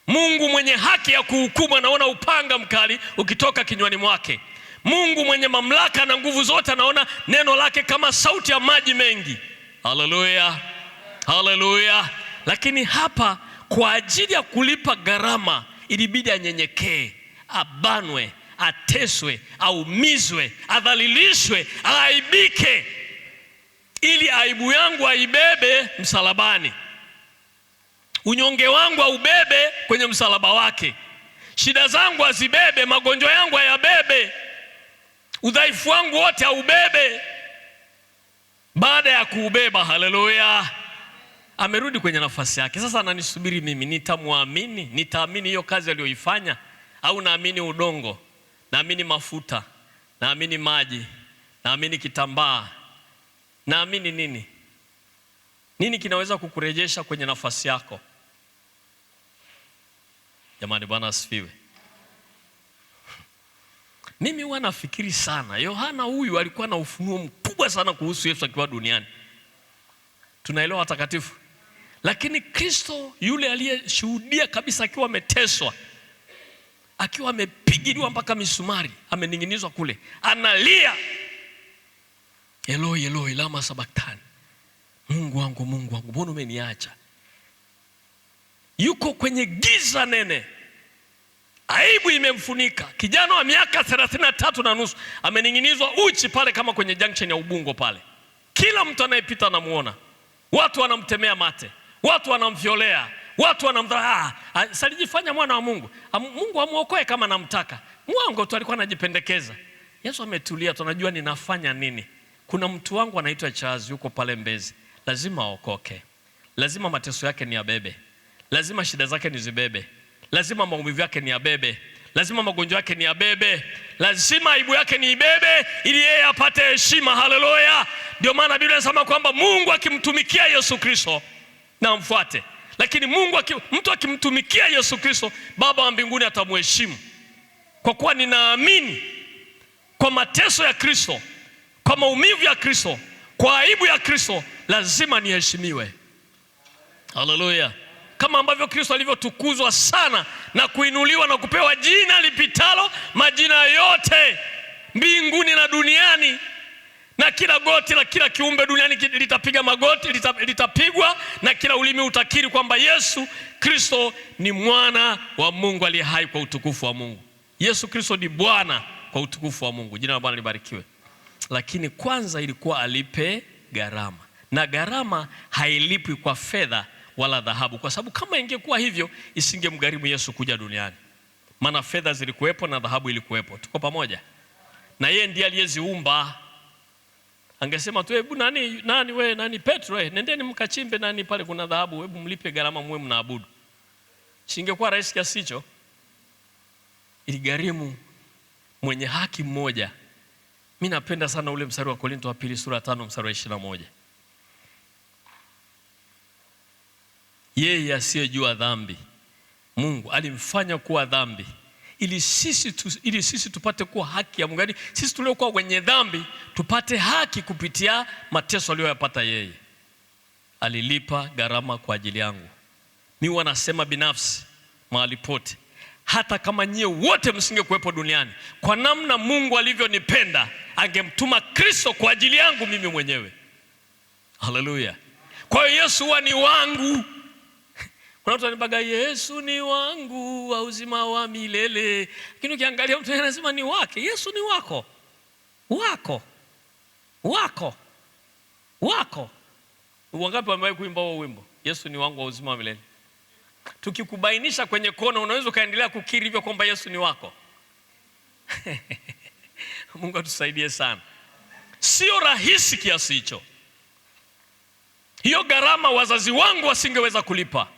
Mungu mwenye haki ya kuhukumu, anaona upanga mkali ukitoka kinywani mwake. Mungu mwenye mamlaka na nguvu zote, anaona neno lake kama sauti ya maji mengi. Haleluya, haleluya. Lakini hapa kwa ajili ya kulipa gharama ilibidi anyenyekee, abanwe, ateswe, aumizwe, adhalilishwe, aaibike, ili aibu yangu aibebe msalabani, unyonge wangu aubebe kwenye msalaba wake, shida zangu azibebe, magonjwa yangu ayabebe, udhaifu wangu wote aubebe. Baada ya kuubeba, haleluya, amerudi kwenye nafasi yake. Sasa ananisubiri mimi, nitamwamini? Nitaamini hiyo kazi aliyoifanya, au naamini udongo, naamini mafuta, naamini maji, naamini kitambaa, naamini nini? Nini kinaweza kukurejesha kwenye nafasi yako? Jamani, Bwana asifiwe. Mimi huwa nafikiri sana, Yohana huyu alikuwa na ufunuo mkubwa sana kuhusu Yesu akiwa duniani. Tunaelewa watakatifu. Lakini Kristo yule aliyeshuhudia kabisa akiwa ameteswa, akiwa amepigiliwa mpaka misumari, ameninginizwa kule, analia, Eloi Eloi lama sabachthani, Mungu wangu mbona umeniacha? Yuko kwenye giza nene, aibu imemfunika. Kijana wa miaka 33 na nusu ameninginizwa uchi pale kama kwenye junction ya Ubungo pale. Kila mtu anayepita anamuona. Watu wanamtemea mate, watu wanamfiolea, watu wanamdhaa. Salijifanya mwana wa Mungu. Mungu amuokoe kama namtaka. Mungu tu alikuwa anajipendekeza. Yesu ametulia, tunajua ninafanya nini. Kuna mtu wangu anaitwa Charles yuko pale Mbezi. Lazima aokoke. Lazima mateso yake ni yabebe. Lazima shida zake nizibebe. Lazima maumivu yake ni yabebe. Lazima magonjwa yake ni yabebe. Lazima aibu yake ni ibebe ili yeye apate heshima. Haleluya. Ndio maana Biblia inasema kwamba Mungu akimtumikia Yesu Kristo na amfuate. Lakini mtu akimtumikia Yesu Kristo, Baba wa mbinguni atamheshimu. Kwa kuwa ninaamini kwa mateso ya Kristo, kwa maumivu ya Kristo, kwa aibu ya Kristo, lazima niheshimiwe. Haleluya. Kama ambavyo Kristo alivyotukuzwa sana na kuinuliwa na kupewa jina lipitalo majina yote mbinguni na duniani, na kila goti la kila kiumbe duniani litapiga magoti, litapigwa, na kila ulimi utakiri kwamba Yesu Kristo ni mwana wa Mungu aliye hai kwa utukufu wa Mungu. Yesu Kristo ni Bwana kwa utukufu wa Mungu. Jina la Bwana libarikiwe. Lakini kwanza ilikuwa alipe gharama, na gharama hailipwi kwa fedha wala dhahabu, kwa sababu kama ingekuwa hivyo isingemgharimu Yesu kuja duniani. Maana fedha zilikuwepo na dhahabu ilikuwepo. Tuko pamoja? Na yeye ndiye aliyeziumba. Angesema tu hebu nani Petro, nendeni mkachimbe nani pale kuna dhahabu, hebu mlipe gharama muwe mnaabudu. Singekuwa rahisi kiasi hicho. Iligharimu mwenye haki mmoja. Mimi napenda sana ule mstari wa Korinto wa pili sura 5 mstari wa 21. Yeye asiyejua dhambi, Mungu alimfanya kuwa dhambi ili sisi tupate kuwa haki ya Mungu. Yaani sisi tuliokuwa wenye dhambi tupate haki kupitia mateso aliyoyapata yeye. Alilipa gharama kwa ajili yangu. Mimi wanasema binafsi mahali pote, hata kama nyie wote msingekuwepo duniani, kwa namna Mungu alivyonipenda angemtuma Kristo kwa ajili yangu mimi mwenyewe. Haleluya. Kwa hiyo Yesu huwa ni wangu. Kuna watu wanibaga Yesu ni wangu wa uzima wa milele. Lakini ukiangalia mtu anasema ni wake. Yesu ni wako. Wako. Wangapi wamewahi kuimba huo wimbo? Yesu ni wangu wa uzima wa milele. Tukikubainisha kwenye kona, unaweza kaendelea kukiri hivyo kwamba Yesu ni wako. Mungu atusaidie sana. Sio rahisi kiasi hicho. Hiyo gharama wazazi wangu wasingeweza kulipa.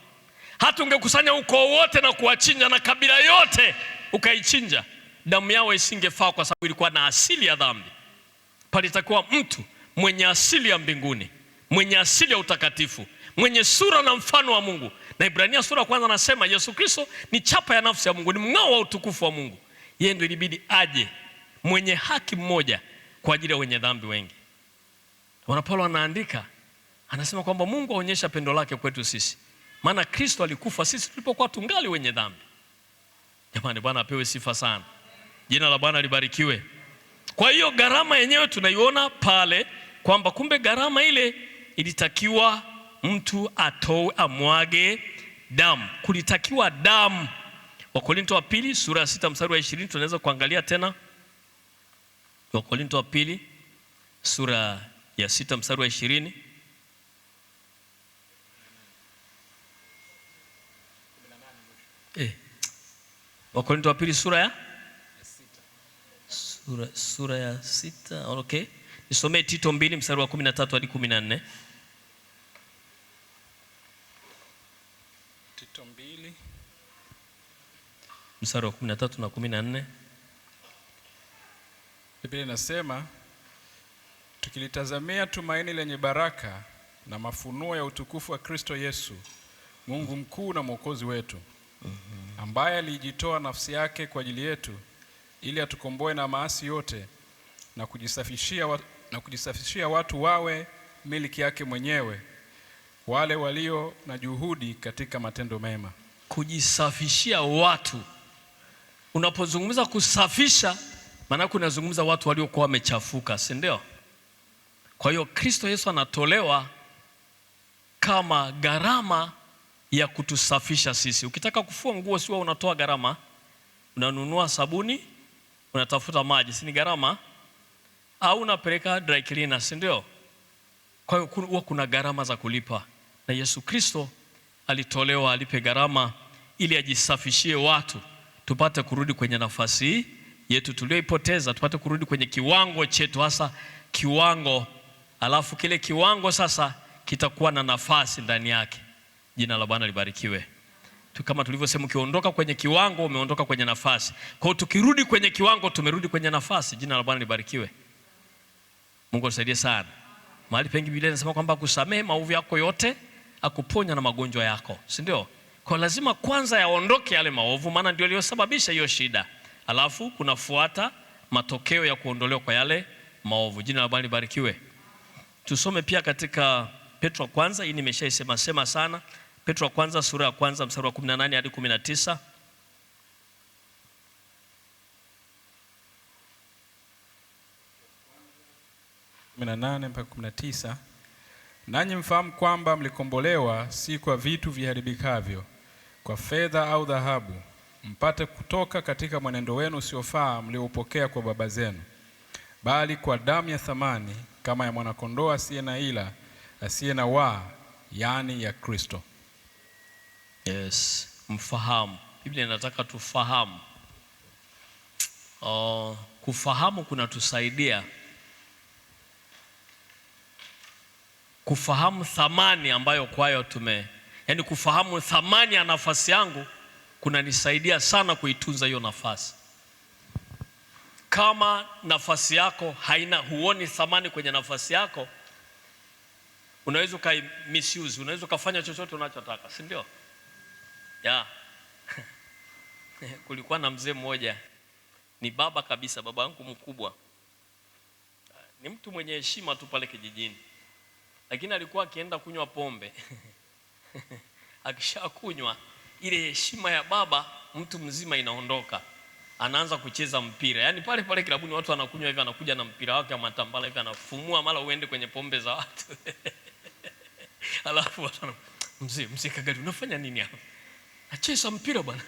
Hata ungekusanya ukoo wote na kuwachinja na kabila yote ukaichinja, damu yao isingefaa, kwa sababu ilikuwa na asili ya dhambi. Palitakuwa mtu mwenye asili ya mbinguni, mwenye asili ya utakatifu, mwenye sura na mfano wa Mungu. Na Ibrania sura ya kwanza anasema Yesu Kristo ni chapa ya nafsi ya Mungu, ni mng'ao wa utukufu wa Mungu. Yeye ndio ilibidi aje, mwenye haki mmoja kwa ajili ya wenye dhambi wengi. Bwana Paulo anaandika, anasema kwamba Mungu aonyesha pendo lake kwetu sisi, maana Kristo alikufa sisi tulipokuwa tungali wenye dhambi. Jamani, Bwana apewe sifa sana. Jina la Bwana libarikiwe. Kwa hiyo gharama yenyewe tunaiona pale kwamba kumbe gharama ile ilitakiwa mtu atoe, amwage damu. Kulitakiwa damu. Wakorintho wa pili sura ya 6 mstari wa 20 tunaweza kuangalia tena. Wakorintho wa pili sura ya 6 mstari wa 20. Wakorintho wa pili sura ya 6. Okay. Nisomee Tito 2 mstari wa 13 hadi 14. Tito 2 mstari wa 13 na 14. Biblia inasema, tukilitazamia tumaini lenye baraka na mafunuo ya utukufu wa Kristo Yesu, Mungu mkuu na Mwokozi wetu, ambaye alijitoa nafsi yake kwa ajili yetu ili atukomboe na maasi yote na kujisafishia watu wawe miliki yake mwenyewe, wale walio na juhudi katika matendo mema. Kujisafishia watu. Unapozungumza kusafisha, maana unazungumza watu waliokuwa wamechafuka, si ndio? Kwa hiyo Kristo Yesu anatolewa kama gharama ya kutusafisha sisi. Ukitaka kufua nguo sio unatoa gharama, unanunua sabuni, unatafuta maji, si ni gharama? Au unapeleka dry cleaner, si ndio? Kwa hiyo huwa kuna gharama za kulipa, na Yesu Kristo alitolewa alipe gharama ili ajisafishie watu, tupate kurudi kwenye nafasi yetu tulioipoteza, tupate kurudi kwenye kiwango chetu, hasa kiwango, alafu kile kiwango sasa kitakuwa na nafasi ndani yake. Jina la Bwana libarikiwe. Kama tulivyosema, ukiondoka kwenye kiwango umeondoka kwenye nafasi. Kwa hiyo tukirudi kwenye kiwango tumerudi kwenye nafasi. Jina la Bwana libarikiwe. Mungu atusaidie sana. Mahali pengi Biblia inasema kwamba kusamehe maovu yako yote, akuponya na magonjwa yako, si ndio? Kwa lazima kwanza yaondoke yale maovu, maana ndio yaliyosababisha hiyo shida. Alafu kunafuata matokeo ya kuondolewa kwa yale maovu. Jina la Bwana libarikiwe. Tusome pia katika Petro wa kwanza, hii nimeshaisema sana. Petro wa kwanza sura ya kwanza mstari wa 18 hadi 19. mpaka 19. Nanyi mfahamu kwamba mlikombolewa si kwa vitu viharibikavyo, kwa fedha au dhahabu, mpate kutoka katika mwenendo wenu usiofaa mlioupokea kwa baba zenu, bali kwa damu ya thamani kama ya mwanakondoo asiye na ila, asiye na waa, yani ya Kristo. Yes, mfahamu. Biblia inataka tufahamu. Kufahamu kunatusaidia kufahamu thamani ambayo kwayo yaani kufahamu thamani ya nafasi yangu kunanisaidia sana kuitunza hiyo nafasi. Kama nafasi yako huoni thamani kwenye nafasi yako, unaweza misuse, unaweza kufanya chochote unachotaka, si ndio? Yeah. kulikuwa na mzee mmoja, ni baba kabisa, baba yangu mkubwa, ni mtu mwenye heshima tu pale kijijini, lakini alikuwa akienda kunywa pombe akishakunywa ile heshima ya baba mtu mzima inaondoka, anaanza kucheza mpira. Yaani pale pale kilabuni watu wanakunywa hivi, anakuja na mpira wake wa matambala hivi, anafumua mara uende kwenye pombe za watu alafu watu mzee Kagari unafanya nini hapa? Acheza mpira bwana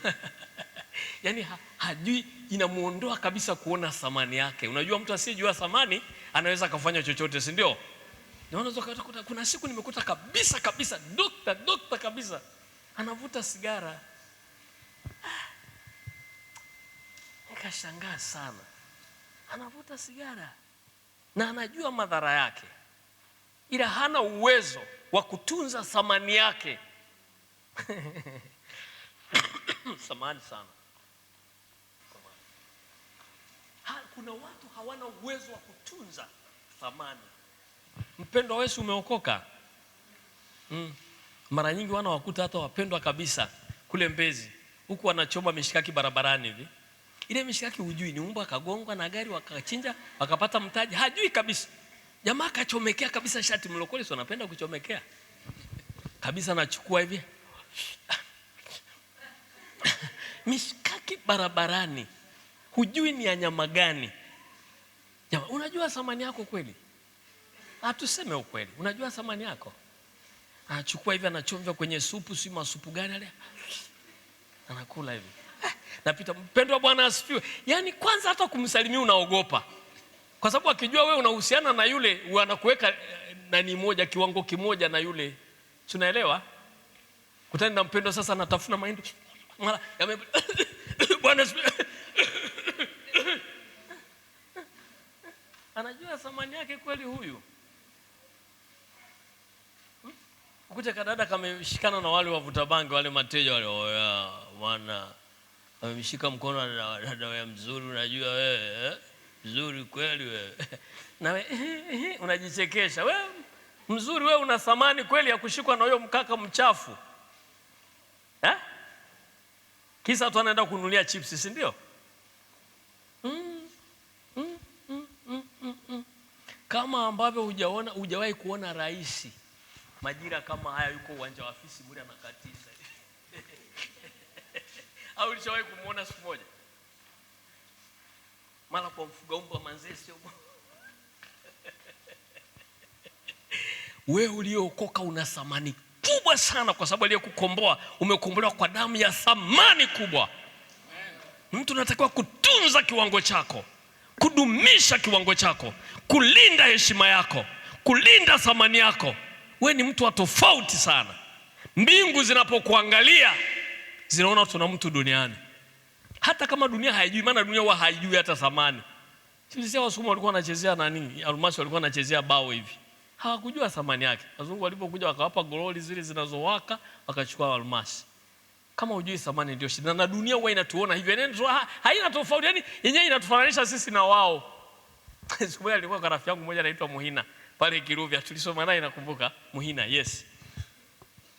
yaani hajui, inamuondoa kabisa kuona thamani yake. Unajua mtu asiyejua thamani anaweza kufanya chochote, si ndio? Kuna siku nimekuta kabisa dokta kabisa anavuta sigara. Nikashangaa sana, anavuta sigara na anajua madhara yake, ila hana uwezo wa kutunza thamani yake samahani sana. Kuna watu hawana uwezo wa kutunza thamani. Mpendwa, wewe umeokoka? Mara nyingi wana wakuta hata wapendwa kabisa kule Mbezi huku wanachoma mishikaki barabarani hivi. Ile mishikaki hujui ni umba akagongwa na gari wakachinja wakapata mtaji, hajui kabisa. Jamaa akachomekea kabisa shati, mlokole sio anapenda kuchomekea kabisa, anachukua hivi mishikaki barabarani, hujui ni ya nyama gani. Jamaa, unajua thamani yako kweli? Tuseme ukweli, unajua thamani yako? Anachukua hivi anachomvya kwenye supu, si masupu gani ale, anakula hivi. Napita, mpendwa, Bwana asifiwe. Yaani kwanza hata kumsalimia unaogopa, kwa sababu akijua wewe unahusiana na yule anakuweka nani moja, kiwango kimoja na yule. Tunaelewa? Kutani na mpendwa sasa anatafuna mahindi mara Bwana asifiwe anajua thamani yake kweli huyu? Ukuta kadada kameshikana na wale wavuta bangi, wale mateja wale, oya bwana amemshika mkono na dada wewe mzuri, unajua wewe mzuri kweli wewe na wewe unajichekesha. Wewe mzuri, wewe una thamani kweli ya kushikwa na huyo mkaka mchafu kisa tu anaenda kununulia chips, si ndio? Kama ambavyo hujawahi kuona rais majira kama haya yuko uwanja wa afisi muri anakatiza au ulishawahi kumuona siku moja mara kwa mfuga umba manzesi wewe uliokoka una thamani kubwa sana, kwa sababu aliyekukomboa umekombolewa kwa damu ya thamani kubwa. Mtu unatakiwa kutunza kiwango chako, kudumisha kiwango chako, kulinda heshima yako, kulinda thamani yako. Wewe ni mtu wa tofauti sana. Mbingu zinapokuangalia zinaona tuna mtu duniani, hata kama dunia haijui, maana dunia huwa haijui hata thamani. Sisi Wasukuma walikuwa wanachezea nani, almasi walikuwa wanachezea bao hivi, hawakujua thamani yake. Wazungu walipokuja wakawapa gololi zile zinazowaka, wakachukua almasi. Kama hujui thamani ndio shida, na dunia huwa inatuona hivyo, haina tofauti, yani yenyewe inatufananisha sisi na wao. Siku moja alikuwa kwa rafiki yangu mmoja anaitwa Muhina pale Kiruvya, tulisoma naye nakumbuka, Muhina, yes.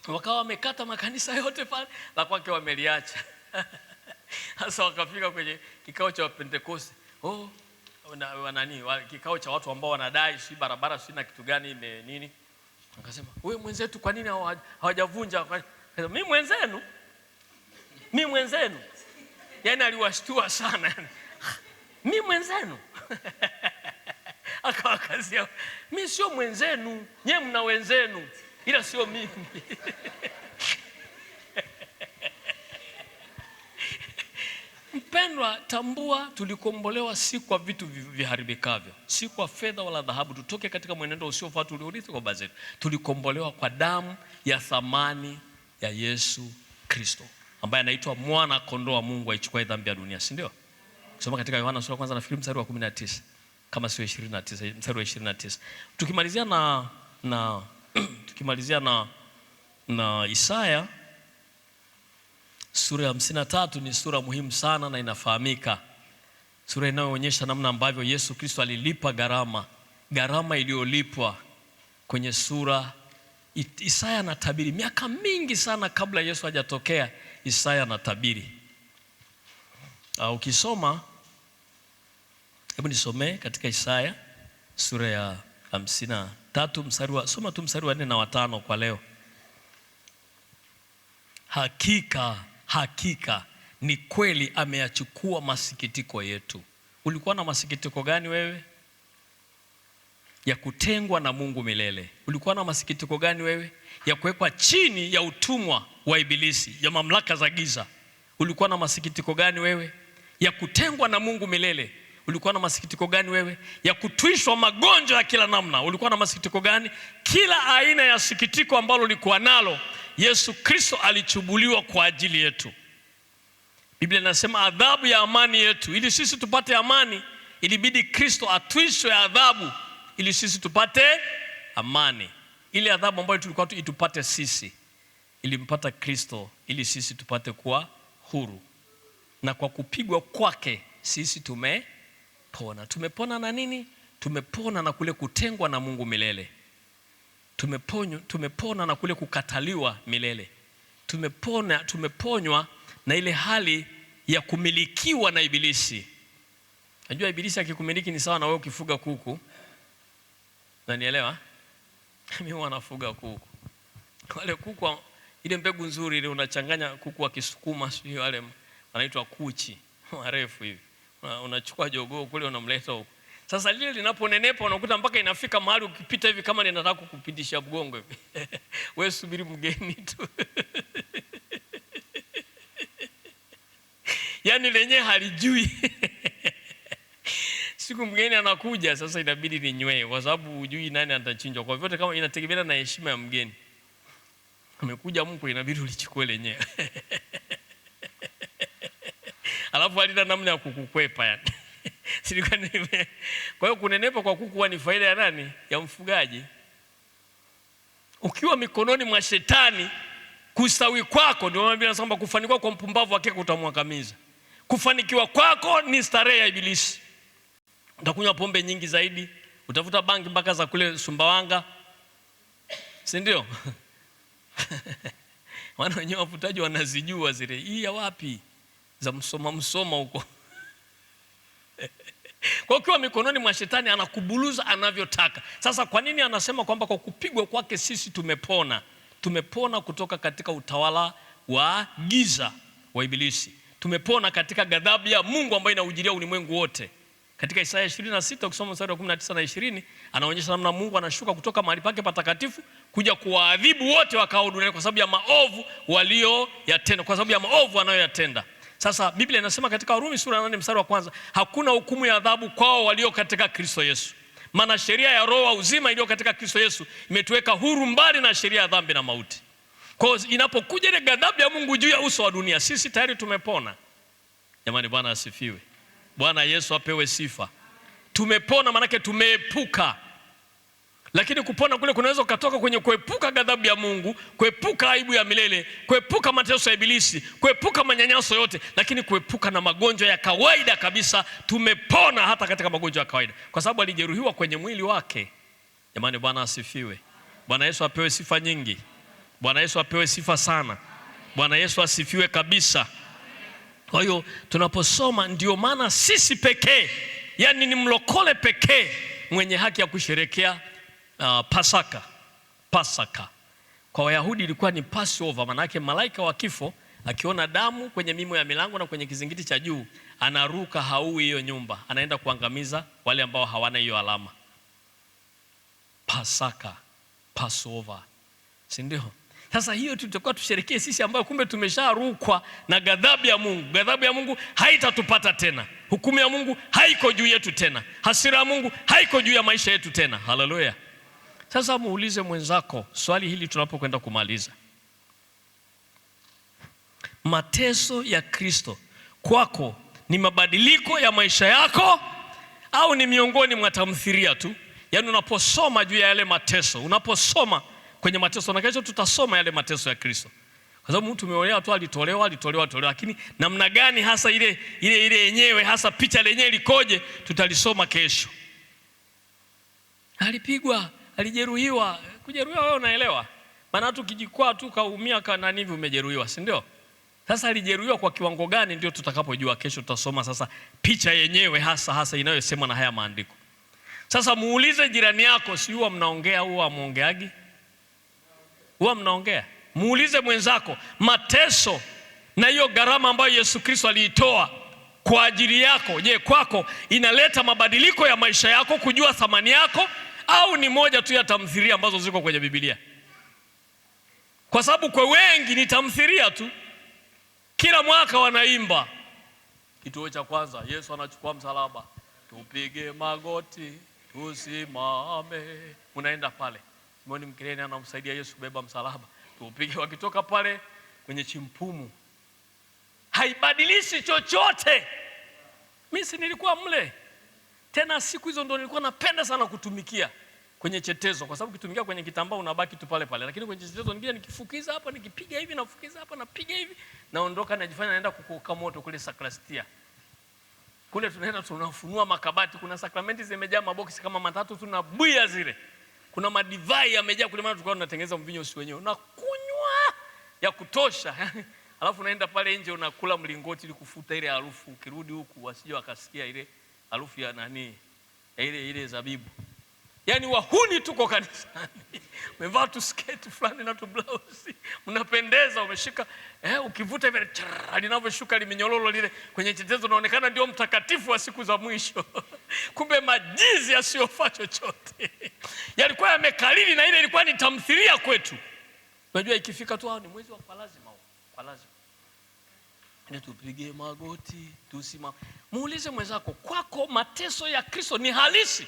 Wakawa wamekata makanisa yote pale, la kwake wameliacha. Sasa wakafika kwenye kikao cha Pentecost. Kikao cha watu ambao wanadai si barabara si na kitu gani nini. Akasema, "Wewe mwenzetu kwa nini hawajavunja?" Mimi mwenzenu. Yaani aliwashtua sana yani. Mimi mwenzenu. Akawakazia, "Mimi sio mwenzenu, nyie mna wenzenu, ila sio mimi." Mpendwa, tambua tulikombolewa si kwa vitu viharibikavyo, si kwa fedha wala dhahabu, tutoke katika mwenendo usiofaa tuliorithi kwa baba zetu. Tulikombolewa kwa damu ya thamani ya Yesu Kristo, ambaye anaitwa mwana kondoo wa Mungu aichukue dhambi ya dunia, si ndio? Soma katika Yohana sura ya kwanza na fikiria mstari wa 19 kama sio 29, mstari wa 29. Tukimalizia na Isaya sura ya 53, ni sura muhimu sana na inafahamika. Sura inayoonyesha namna ambavyo Yesu Kristo alilipa gharama iliyolipwa kwenye sura. Isaya anatabiri miaka mingi sana kabla Yesu hajatokea. Isaya anatabiri Ukisoma, hebu nisomee katika Isaya sura ya 53 soma tu mstari wa 4 na wa 5 kwa leo. Hakika ni kweli ameyachukua masikitiko yetu. Ulikuwa na masikitiko gani wewe? Ya kutengwa na Mungu milele. Ulikuwa na masikitiko gani wewe? Ya kuwekwa chini ya utumwa wa Ibilisi, ya mamlaka za giza. Ulikuwa na masikitiko gani wewe? Ya kutengwa na Mungu milele. Ulikuwa na masikitiko gani wewe? Ya kutwishwa magonjwa ya kila namna. Ulikuwa na masikitiko gani? Kila aina ya sikitiko ambalo ulikuwa nalo, Yesu Kristo alichubuliwa kwa ajili yetu. Biblia inasema adhabu ya amani yetu, ili sisi tupate amani, ilibidi Kristo atwishwe adhabu ili sisi tupate amani. Ile adhabu ambayo tulikuwa itupate sisi, ilimpata Kristo ili sisi tupate kuwa huru. Na kwa kupigwa kwake sisi tumepona. Tumepona na nini? Tumepona na kule kutengwa na Mungu milele. Tumepona na kule kukataliwa milele. Tumeponywa na ile hali ya kumilikiwa na Ibilisi. Najua Ibilisi akikumiliki ni sawa na wewe ukifuga kuku. Unanielewa? Mimi wanafuga kuku. Wale kuku, ile mbegu nzuri ile unachanganya kuku wa Kisukuma, sio wale wanaitwa kuchi, warefu hivi. Unachukua jogoo kule unamleta huko. Sasa lile linaponenepa unakuta mpaka inafika mahali ukipita hivi kama ninataka kukupitisha mgongo hivi. Wewe subiri mgeni tu. Yaani lenyewe halijui. Siku mgeni anakuja sasa inabidi ninywe kwa sababu hujui nani atachinjwa. Kwa hivyo kama inategemea na heshima ya mgeni. Amekuja Mungu inabidi ulichukue lenyewe. Alafu halina namna ya kukukwepa yani. Kwa hiyo kunenepa kwa kuku ni faida ya nani? Ya mfugaji. Ukiwa mikononi mwa shetani, kustawi kwako ndio Biblia inasema kufanikiwa kwa mpumbavu wake kutamwangamiza. Kufanikiwa kwako ni starehe ya Ibilisi. Utakunywa pombe nyingi zaidi, utafuta bangi mpaka za kule Sumbawanga. Si ndio? Wana wenyewe wafutaji wanazijua zile. Hii ya wapi? Za msoma huko. Kwa ukiwa mikononi mwa shetani anakubuluza anavyotaka. Sasa kwa nini anasema kwamba kwa kupigwa kwake sisi tumepona? Tumepona kutoka katika utawala wa giza wa Ibilisi. Tumepona katika ghadhabu ya Mungu ambayo inaujilia ulimwengu wote. Katika Isaya 26 ukisoma mstari wa 19 na 20 anaonyesha namna Mungu anashuka kutoka mahali pake patakatifu kuja kuwaadhibu wote wakao duniani kwa sababu ya maovu walioyatenda, kwa sababu ya maovu wanayoyatenda. Sasa Biblia inasema katika Warumi sura 8 mstari wa 1, hakuna hukumu ya adhabu kwao walio katika Kristo Yesu. Maana sheria ya roho wa uzima iliyo katika Kristo Yesu imetuweka huru mbali na sheria ya dhambi na mauti. Kwa hiyo inapokuja ile ghadhabu ya Mungu juu ya uso wa dunia, sisi tayari tumepona. Jamani, Bwana asifiwe. Bwana Yesu apewe sifa. Tumepona manake tumeepuka. Lakini kupona kule kunaweza kutoka kwenye kuepuka ghadhabu ya Mungu, kuepuka aibu ya milele, kuepuka mateso ya Ibilisi, kuepuka manyanyaso yote, lakini kuepuka na magonjwa ya kawaida kabisa. Tumepona hata katika magonjwa ya kawaida kwa sababu alijeruhiwa kwenye mwili wake. Jamani, Bwana asifiwe. Bwana Yesu apewe sifa nyingi. Bwana Yesu apewe sifa sana. Bwana Yesu asifiwe kabisa. Kwa hiyo tunaposoma, ndio maana sisi pekee, yani ni mlokole pekee mwenye haki ya kusherehekea Pasaka. Kwa Wayahudi ilikuwa ni Passover, manake malaika wa kifo akiona damu kwenye mimo ya milango na kwenye kizingiti cha juu, anaruka haui hiyo nyumba, anaenda kuangamiza wale ambao hawana hiyo alama. Passover. Si ndio? Sasa hiyo tutakuwa tusherekee sisi ambao kumbe tumesharukwa na ghadhabu ya Mungu. Ghadhabu ya Mungu haitatupata tena. Hukumu ya Mungu haiko juu yetu tena. Hasira ya Mungu haiko juu ya maisha yetu tena. Haleluya. Sasa muulize mwenzako swali hili tunapokwenda kumaliza. Mateso ya Kristo kwako ni mabadiliko ya maisha yako au ni miongoni mwa tamthilia tu? Yaani unaposoma juu ya yale mateso, unaposoma kwenye mateso, na kesho tutasoma yale mateso ya Kristo. Kwa sababu mtu umeolewa tu alitolewa, lakini namna gani hasa ile yenyewe, hasa picha lenyewe likoje, tutalisoma kesho. Alipigwa, alijeruhiwa. Kujeruhiwa wewe unaelewa? Maana tu kijikwaa tu kaumia kana hivi umejeruhiwa, si ndio? Sasa alijeruhiwa kwa kiwango gani ndio tutakapojua. Kesho tutasoma sasa picha yenyewe hasa inayosemwa na haya maandiko. Sasa muulize jirani yako, si huwa mnaongea, huwa muongeagi? Huwa mnaongea? Muulize mwenzako, mateso na hiyo gharama ambayo Yesu Kristo aliitoa kwa ajili yako, je, kwako inaleta mabadiliko ya maisha yako, kujua thamani yako, au ni moja tu ya tamthilia ambazo ziko kwenye Biblia? Kwa sababu kwa wengi ni tamthilia tu. Kila mwaka wanaimba kituo cha kwanza, Yesu anachukua msalaba, tupige magoti, tusimame. Unaenda pale, Simoni Mkirene anamsaidia Yesu kubeba msalaba, tupige. Wakitoka pale kwenye chimpumu, haibadilishi chochote. Mimi nilikuwa mle tena, siku hizo ndo nilikuwa napenda sana kutumikia kwenye chetezo, kwa sababu kitumikia kwenye kitambaa unabaki tu pale pale, lakini kwenye chetezo ningine nikifukiza hapa, nikipiga hivi, nafukiza hapa, napiga hivi, naondoka, najifanya naenda kukoka moto kule sakristia. Kule tunaenda tunafunua makabati, kuna sakramenti zimejaa maboksi kama matatu, tunabuya zile. Kuna madivai yamejaa kule, maana tulikuwa tunatengeneza mvinyo si wenyewe. Unakunywa ya kutosha. Alafu naenda pale nje unakula mlingoti ili kufuta ile harufu. Ukirudi huku wasije wakasikia ile harufu ya nani? Ile zabibu. Yaani wahuni tuko kanisani. Umevaa tu sketi fulani na tu blouse. Mnapendeza, umeshika ukivuta vile linavyoshuka liminyololo lile kwenye chetezo, unaonekana ndio mtakatifu wa siku za mwisho. Kumbe majizi yasiyofaa chochote. Yalikuwa yamekalili, na ile ilikuwa ni tamthilia kwetu. Unajua ikifika tu ni mwezi wa kwa lazima. Ni tupige magoti, tusimame. Muulize mwenzako, kwako mateso ya Kristo ni halisi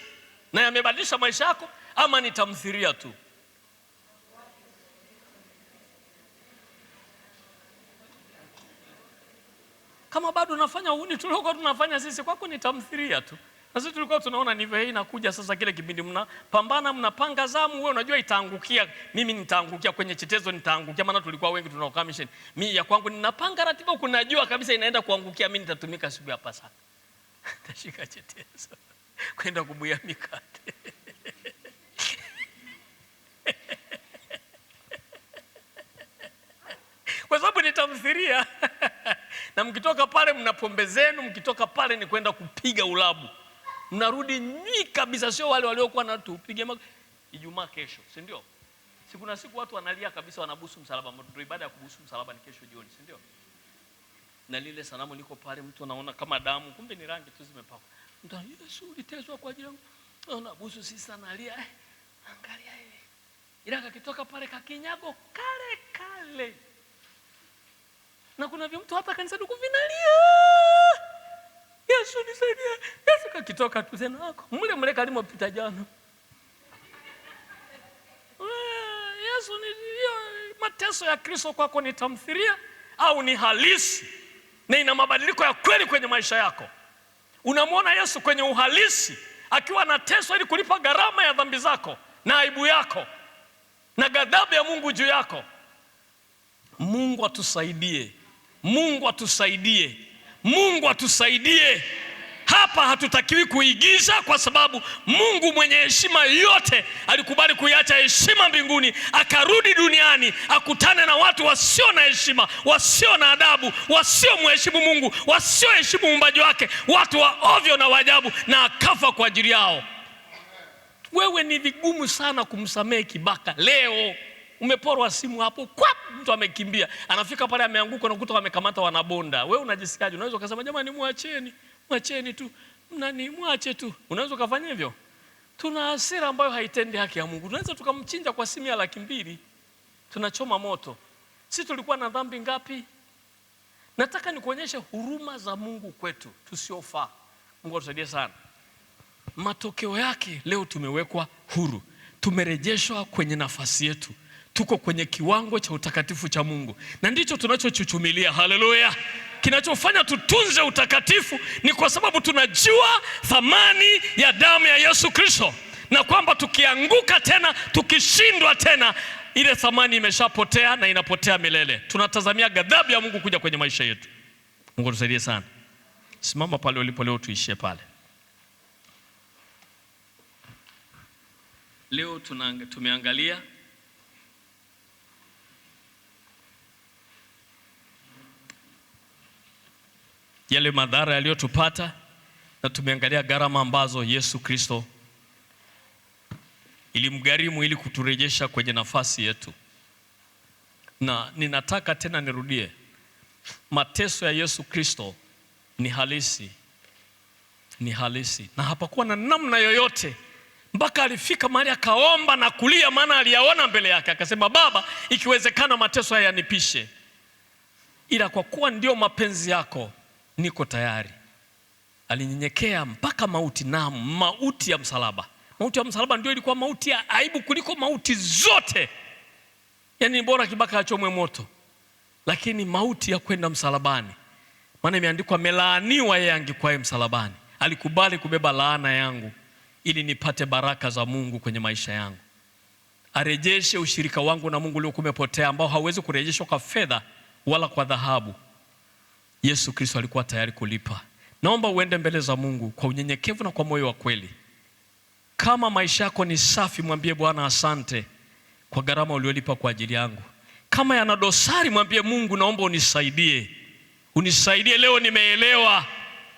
na yamebadilisha maisha yako, ama ni tamthilia tu? Kama bado unafanya uhuni tulikuwa tunafanya sisi, kwako ni tamthilia tu. Na sisi tulikuwa tunaona ni vile inakuja sasa, kile kipindi mnapambana, mnapanga zamu, wewe unajua itaangukia, mimi nitaangukia kwenye chetezo, nitaangukia, maana tulikuwa wengi tunaokaa mission. Mimi ya kwangu ninapanga ratiba, kunajua kabisa inaenda kuangukia, mimi nitatumika siku ya Pasaka. Tashika chetezo kwenda kubuya mikate. Kwa sababu ni tamthilia. Na mkitoka pale mna pombe zenu, mkitoka pale ni kwenda kupiga ulabu. Mnarudi nywi kabisa, sio wale waliokuwa na tupige Ijumaa kesho, si ndio? Kuna siku watu wanalia kabisa, wanabusu msalaba. Ndio ibada ya kubusu msalaba ni kesho jioni, si ndio? Na lile sanamu liko pale, mtu anaona kama damu, kumbe ni rangi tu zimepakwa. Mtu, Yesu uliteswa kwa ajili yangu. Anabusu, sisi analia. Angalia ile. Ila kakitoka pale kakinyago kale. Na kuna mtu hata kanisani kuvinalia, Yesu nisaidie. Yesu kakitoka tu tena wako mle kalimo pita jana. Yesu ni mateso ya Kristo kwako ni tamthilia au ni halisi na ina mabadiliko ya kweli kwenye maisha yako? Unamwona Yesu kwenye uhalisi akiwa anateswa ili kulipa gharama ya dhambi zako na aibu yako na ghadhabu ya Mungu juu yako. Mungu atusaidie. Mungu atusaidie. Mungu atusaidie. Hapa hatutakiwi kuigiza, kwa sababu Mungu mwenye heshima yote alikubali kuiacha heshima mbinguni, akarudi duniani akutane na watu wasio na heshima, wasio na adabu, wasio mheshimu Mungu, wasio heshimu muumbaji wake, watu wa ovyo na wajabu, na akafa kwa ajili yao. Wewe ni vigumu sana kumsamehe kibaka. Leo umeporwa simu hapo, kwa mtu amekimbia, anafika pale ameanguka na kukuta wamekamata wanabonda. Wewe unajisikiaje? Unaweza ukasema jamani, mwacheni tu. Mwache tu. Unaweza kufanya hivyo? Tuna hasira ambayo haitendi haki ya Mungu. Tunaweza tukamchinja kwa simu ya 200,000. Tunachoma moto. Sisi tulikuwa na dhambi ngapi? Nataka nikuonyeshe huruma za Mungu kwetu tusiofaa. Mungu atusaidie sana. Matokeo yake leo tumewekwa huru. Tumerejeshwa kwenye nafasi yetu. Tuko kwenye kiwango cha utakatifu cha Mungu. Na ndicho tunachochuchumilia. Haleluya. Kinachofanya tutunze utakatifu ni kwa sababu tunajua thamani ya damu ya Yesu Kristo, na kwamba tukianguka tena, tukishindwa tena, ile thamani imeshapotea na inapotea milele. Tunatazamia ghadhabu ya Mungu kuja kwenye maisha yetu. Mungu tusaidie sana. Simama pale ulipo leo, tuishie pale. Leo tumeangalia yale madhara yaliyotupata, na tumeangalia gharama ambazo Yesu Kristo ilimgharimu ili kuturejesha kwenye nafasi yetu. Na ninataka tena nirudie, mateso ya Yesu Kristo ni halisi, ni halisi, na hapakuwa na namna yoyote, mpaka alifika mahali akaomba na kulia, maana aliyaona mbele yake, akasema, Baba, ikiwezekana mateso haya yanipishe, ila kwa kuwa ndio mapenzi yako niko tayari. Alinyenyekea mpaka mauti, na mauti ya msalaba. Mauti ya msalaba ndio ilikuwa mauti ya aibu kuliko mauti zote. Yaani bora kibaka achomwe moto, lakini mauti ya kwenda msalabani, maana imeandikwa amelaaniwa yeye angekwaye msalabani. Alikubali kubeba laana yangu ili nipate baraka za Mungu kwenye maisha yangu. Arejeshe ushirika wangu na Mungu uliokuwa umepotea, ambao hauwezi kurejeshwa kwa fedha wala kwa dhahabu. Yesu Kristo alikuwa tayari kulipa. Naomba uende mbele za Mungu kwa unyenyekevu na kwa moyo wa kweli. Kama maisha yako ni safi, mwambie Bwana asante kwa gharama uliolipa kwa ajili yangu. Kama yana dosari, mwambie Mungu, naomba unisaidie. Unisaidie leo, nimeelewa